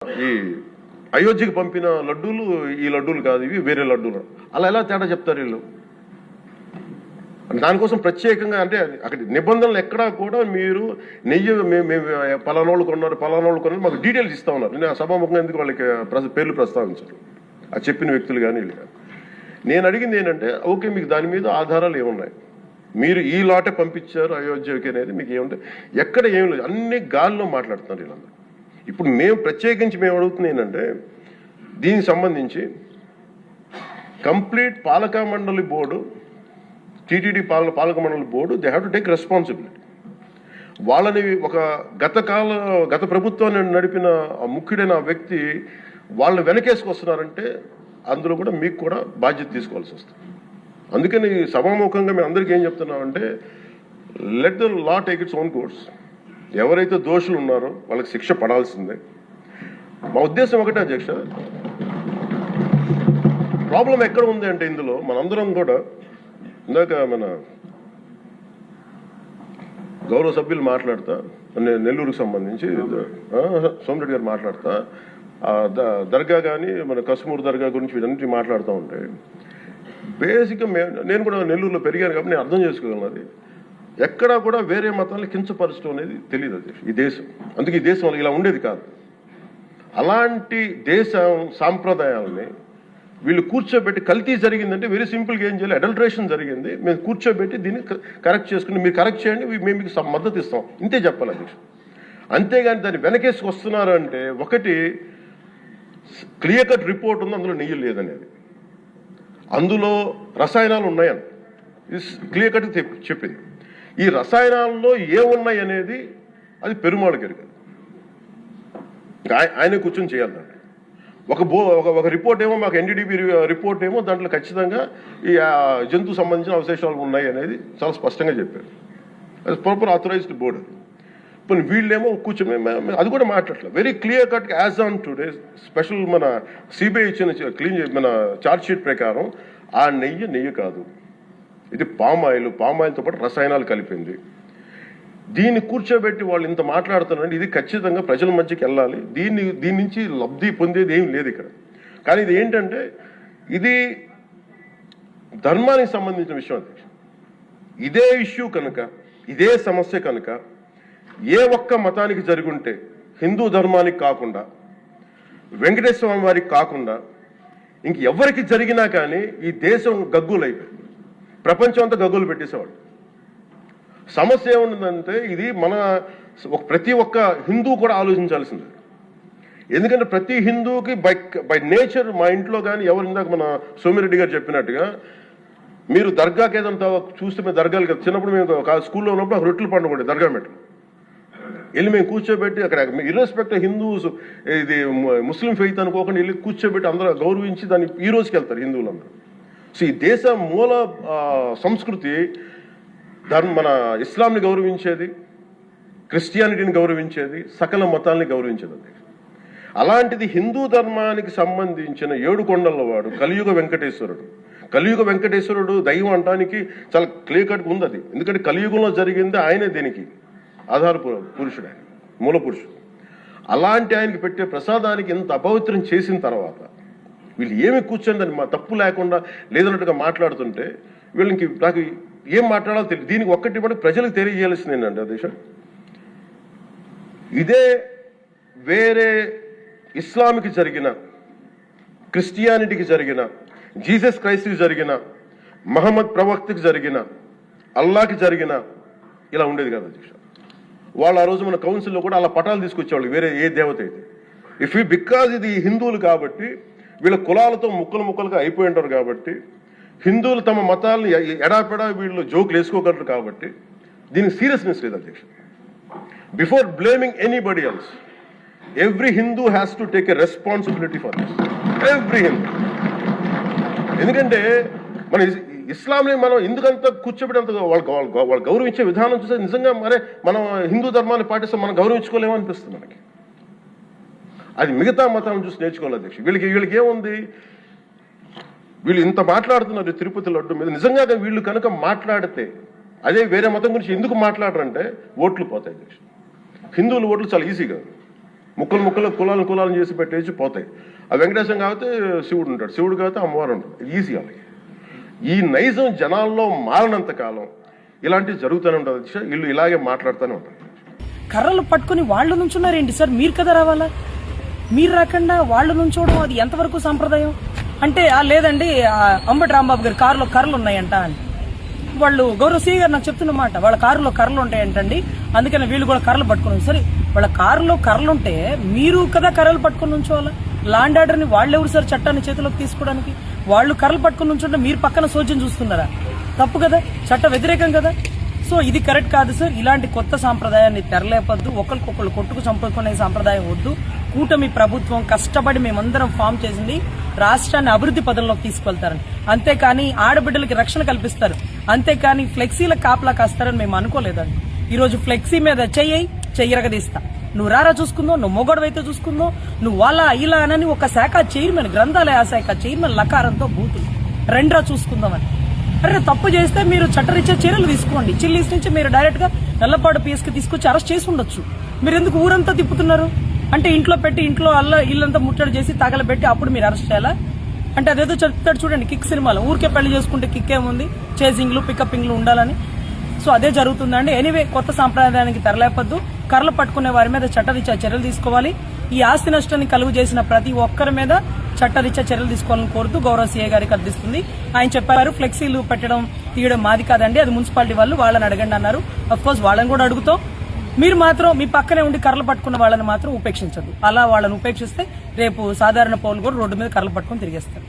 ఈ అయోధ్యకి పంపిన లడ్డూలు ఈ లడ్డూలు కాదు, ఇవి వేరే లడ్డూలు. అలా ఎలా తేడా చెప్తారు వీళ్ళు? దానికోసం ప్రత్యేకంగా అంటే అక్కడ నిబంధనలు ఎక్కడా కూడా మీరు నెయ్యి మేము పలానోళ్ళు కొన్నారు మాకు డీటెయిల్స్ ఇస్తా ఉన్నారు. నేను సభాముఖంగా ఎందుకు వాళ్ళకి పేర్లు ప్రస్తావించారు, అది చెప్పిన వ్యక్తులు కానీ వీళ్ళు కానీ. నేను అడిగింది ఏంటంటే, ఓకే మీకు దాని మీద ఆధారాలు ఏమున్నాయి, మీరు ఈ లాటే పంపించారు అయోధ్యకి అనేది మీకు ఏముంటాయి? ఎక్కడ ఏం లేదు, అన్ని గాల్లో మాట్లాడుతున్నారు వీళ్ళందరూ. ఇప్పుడు మేము ప్రత్యేకించి మేము అడుగుతుంది ఏంటంటే, దీనికి సంబంధించి కంప్లీట్ పాలక మండలి బోర్డు, టీటీడీ పాలక మండలి board, they have to take responsibility. వాళ్ళని ఒక గత ప్రభుత్వాన్ని నడిపిన ముఖ్యుడైన వ్యక్తి వాళ్ళని వెనకేసుకొస్తున్నారంటే అందులో కూడా మీకు కూడా బాధ్యత తీసుకోవాల్సి వస్తుంది. అందుకని సభాముఖంగా మేము అందరికీ ఏం చెప్తున్నామంటే, let the law take its own course. ఎవరైతే దోషులు ఉన్నారో వాళ్ళకి శిక్ష పడాల్సిందే. మా ఉద్దేశం ఒకటే అధ్యక్ష, ప్రాబ్లం ఎక్కడ ఉంది అంటే ఇందులో మనందరం కూడా, ఇందాక మన గౌరవ సభ్యులు మాట్లాడతా, నెల్లూరుకు సంబంధించి సోమిరెడ్డి గారు మాట్లాడతా, దర్గా కానీ మన కశ్మూర్ దర్గా గురించి వీటన్నిటి మాట్లాడుతూ ఉంటే, బేసిక్గా నేను కూడా నెల్లూరులో పెరిగాను కాబట్టి నేను అర్థం చేసుకోగలను. అది ఎక్కడా కూడా వేరే మతాలను కించపరచడం అనేది తెలియదు అది ఈ దేశం. అందుకే ఈ దేశం ఇలా ఉండేది కాదు. అలాంటి దేశం సాంప్రదాయాలని వీళ్ళు కూర్చోబెట్టి, కల్తీ జరిగిందంటే వెరీ సింపుల్గా ఏం చేయాలి, అడల్ట్రేషన్ జరిగింది, మేము కూర్చోబెట్టి దీన్ని కరెక్ట్ చేసుకుని మీరు కరెక్ట్ చేయండి, మేము మీకు మద్దతు ఇస్తాం, ఇంతే చెప్పాలి అధ్యక్షుడు. అంతేగాని దాన్ని వెనకేసుకు వస్తున్నారు అంటే, ఒకటి క్లియర్ కట్ రిపోర్ట్ ఉంది, అందులో నెయ్యి లేదనేది, అందులో రసాయనాలు ఉన్నాయని ఇది క్లియర్ కట్ చెప్పింది. ఈ రసాయనాల్లో ఏమున్నాయి అనేది అది పెరుమాళకి ఎరుగదు, ఆయనే కూర్చొని చేయాలంటే. ఒక రిపోర్ట్ ఏమో మాకు ఎన్డీడీబీ రిపోర్ట్ ఏమో దాంట్లో ఖచ్చితంగా ఈ జంతు సంబంధించిన అవశేషాలు ఉన్నాయి అనేది చాలా స్పష్టంగా చెప్పారు. అది ప్రాపర్ ఆథరైజ్డ్ బోర్డు. ఇప్పుడు వీళ్ళేమో కూర్చొని అది కూడా మాట్లాడలేదు. Very clear cut as on today special మన సిబిఐ ఇచ్చిన మన ఛార్జ్ షీట్ ప్రకారం ఆ నెయ్యి కాదు, ఇది పామాయిల్తో పాటు రసాయనాలు కలిపింది. దీన్ని కూర్చోబెట్టి వాళ్ళు ఇంత మాట్లాడుతున్నారంటే ఇది ఖచ్చితంగా ప్రజల మధ్యకి వెళ్ళాలి. దీని నుంచి లబ్ధి పొందేది ఏం లేదు ఇక్కడ. కానీ ఇది ఏంటంటే, ఇది ధర్మానికి సంబంధించిన విషయం అధ్యక్ష. ఇదే ఇష్యూ కనుక, ఇదే సమస్య కనుక ఏ ఒక్క మతానికి జరుగుంటే, హిందూ ధర్మానికి కాకుండా, వెంకటేశ్వర స్వామి వారికి కాకుండా ఇంకెవరికి జరిగినా కానీ ఈ దేశం గగ్గులైపోయింది, ప్రపంచం అంతా గగ్గులు పెట్టేసేవాడు. సమస్య ఏముందంటే, ఇది ప్రతి ఒక్క హిందూ కూడా ఆలోచించాల్సిందే. ఎందుకంటే ప్రతి హిందూకి బై నేచర్, మా ఇంట్లో కానీ ఎవరు, ఇందాక మన సోమిరెడ్డి గారు చెప్పినట్టుగా, మీరు దర్గాకి ఏదంతా చూస్తే మేము దర్గాలు కదా, చిన్నప్పుడు మేము స్కూల్లో ఉన్నప్పుడు రొట్టెలు పండుగ దర్గా మెట్లు వెళ్ళి మేము కూర్చోబెట్టి, అక్కడ ఇర్రెస్పెక్ట్ హిందూస్ ఇది ముస్లిం ఫెయిత్ అనుకోకుండా వెళ్ళి కూర్చోబెట్టి అందరూ గౌరవించి దాన్ని ఈ రోజుకి వెళ్తారు హిందువులందరూ. సో ఈ దేశ మూల సంస్కృతి మన ఇస్లాంని గౌరవించేది, క్రిస్టియానిటీని గౌరవించేది, సకల మతాల్ని గౌరవించేది. అలాంటిది హిందూ ధర్మానికి సంబంధించిన 7 కొండల వాడు కలియుగ వెంకటేశ్వరుడు దైవం అంటానికి చాలా క్లియర్ కట్ ఉంది అది. ఎందుకంటే కలియుగంలో జరిగింది ఆయనే, దీనికి ఆధార పురుషుడు, ఆయన మూల పురుషుడు. అలాంటి ఆయనకి పెట్టే ప్రసాదానికి ఇంత అపవిత్రం చేసిన తర్వాత వీళ్ళు ఏమి కూర్చొని దాన్ని తప్పు లేకుండా లేదన్నట్టుగా మాట్లాడుతుంటే, వీళ్ళకి నాకు ఏం మాట్లాడాలో తెలియదు. దీనికి ఒక్కటి కూడా ప్రజలకు తెలియజేయాల్సింది ఏంటంటే అధ్యక్ష, ఇదే వేరే ఇస్లాంకి జరిగిన, క్రిస్టియానిటీకి జరిగిన, జీసస్ క్రైస్ట్కి జరిగిన, మహమ్మద్ ప్రవక్తకి జరిగిన, అల్లాకి జరిగిన ఇలా ఉండేది కదా అధ్యక్ష. వాళ్ళు ఆ రోజు మన కౌన్సిల్లో కూడా అలా పటాలు తీసుకొచ్చేవాళ్ళు, వేరే ఏ దేవత అయితే. బికాజ్ ఇది హిందువులు కాబట్టి, వీళ్ళ కులాలతో ముక్కలుగా అయిపోయి ఉంటారు కాబట్టి, హిందువులు తమ మతాలను ఎడాపెడా వీళ్ళు జోకులు వేసుకోగలరు కాబట్టి దీనికి సీరియస్నెస్ లేదు అధ్యక్ష. Before blaming anybody else, every Hindu has to take a responsibility for this, every Hindu. ఎందుకంటే మన ఇస్లాంని మనం ఎందుకంత కూర్చోబెట్టేంత వాళ్ళు గౌరవించే విధానం చూస్తే నిజంగా మనం హిందూ ధర్మాన్ని పాటిస్తే మనం గౌరవించుకోలేమో అనిపిస్తుంది మనకి. అది మిగతా మతాలను చూసి నేర్చుకోవాలి అధ్యక్ష. వీళ్ళకి ఏముంది, వీళ్ళు ఇంత మాట్లాడుతున్నారు తిరుపతి లడ్డు మీద. నిజంగా వీళ్ళు కనుక మాట్లాడితే, అదే వేరే మతం గురించి ఎందుకు మాట్లాడరంటే ఓట్లు పోతాయి అధ్యక్ష. హిందువుల ఓట్లు చాలా ఈజీగా ముక్కలు కులాలను చేసి పెట్టేసి పోతాయి. ఆ వెంకటేశం కాబట్టి శివుడు ఉంటాడు, శివుడు కాబట్టి అమ్మవారు ఉంటాడు. ఈజీ వాళ్ళకి. ఈ నైజం జనాల్లో మారినంత కాలం ఇలాంటివి జరుగుతూనే ఉంటుంది. వీళ్ళు ఇలాగే మాట్లాడుతూనే ఉంటారు. కర్రలు పట్టుకుని వాళ్ళు నుంచున్నారేంటి సార్? మీరు కదా రావాలా? మీరు రాకుండా వాళ్ళు నుంచోవడం అది ఎంతవరకు సంప్రదాయం? అంటే లేదండి అంబటి రాంబాబు గారి కారులో కర్రలు ఉన్నాయంట అని వాళ్ళు గౌరవ సీ గారు నాకు చెప్తున్నమాట. వాళ్ళ కారులో కర్రలు ఉంటాయంటండి, అందుకని వీళ్ళు కూడా కర్రలు పట్టుకుని. సరే, వాళ్ళ కారులో కర్రలు ఉంటే మీరు కదా కర్రలు పట్టుకుని ఉంచోవాలా? లాండ్ ఆర్డర్ని వాళ్ళెవరు సార్ చట్టాన్ని చేతిలోకి తీసుకోవడానికి? వాళ్ళు కర్రలు పట్టుకుని ఉంచుంటే మీరు పక్కన సోద్యం చూస్తున్నారా? తప్పు కదా, చట్ట వ్యతిరేకం కదా. సో ఇది కరెక్ట్ కాదు సార్. ఇలాంటి కొత్త సాంప్రదాయాన్ని తెరలేపద్దు. ఒకరికొకరు కొట్టుకు చంపుకునే సాంప్రదాయం వద్దు. కూటమి ప్రభుత్వం కష్టపడి మేమందరం ఫామ్ చేసింది రాష్ట్రాన్ని అభివృద్ధి పదంలోకి తీసుకెళ్తారని, అంతేకాని ఆడబిడ్డలకి రక్షణ కల్పిస్తారు, అంతేకాని ఫ్లెక్సీల కాపలా కాస్తారని మేము అనుకోలేదండి. ఈరోజు ఫ్లెక్సీ మీద చెయ్యరగదీస్తా, నువ్వు రారా చూసుకుందో, నువ్వు మొగడవైతే చూసుకుందో, నువ్వు వాళ్ళ ఇలా అని ఒక శాఖ చైర్మన్, గ్రంథాలయ శాఖ చైర్మన్ లకారంతో బూతులు రెండ్రా చూసుకుందామని. అరే తప్పు చేస్తే మీరు చట్టరీత్యా చర్యలు తీసుకోండి. చిల్లీస్ నుంచి మీరు డైరెక్ట్ గా నల్లపాడు పిఎస్కి తీసుకొచ్చి అరెస్ట్ చేసి ఉండొచ్చు. మీరు ఎందుకు ఊరంతా తిప్పుతున్నారు? అంటే ఇంట్లో పెట్టి ఇంట్లో ఇల్లంతా ముట్టడి చేసి తగలబెట్టి అప్పుడు మీరు అరెస్ట్ చేయాలా? అంటే అదేదో చెప్తాడు చూడండి కిక్ సినిమాలో, ఊరికే పెళ్లి చేసుకుంటే కిక్ ఏముంది, చేసింగ్లు పికప్పింగ్లు ఉండాలని. సో అదే జరుగుతుందండి. ఎనీవే, కొత్త సాంప్రదాయానికి తెరలేపద్దు. కర్రలు పట్టుకునే వారి మీద చట్టరీత్యా చర్యలు తీసుకోవాలి. ఈ ఆస్తి నష్టాన్ని కలుగు చేసిన ప్రతి ఒక్కరి మీద చట్టరీత్యా చర్యలు తీసుకోవాలని కోరుతూ గౌరవ సీఏ గారికి అర్థిస్తుంది. ఆయన చెప్పారు ఫ్లెక్సీలు పెట్టడం తీయడం మాది కాదండి, అది మున్సిపాలిటీ వాళ్ళని అడగండి అన్నారు. అఫ్ కోర్స్ వాళ్ళని కూడా అడుగుతాం. మీరు మాత్రం మీ పక్కనే ఉండి కర్రలు పట్టుకున్న వాళ్ళని మాత్రం ఉపేక్షించద్దు. అలా వాళ్ళని ఉపేక్షిస్తే రేపు సాధారణ పౌరులు కూడా రోడ్డు మీద కర్రలు పట్టుకుని తిరిగేస్తారు.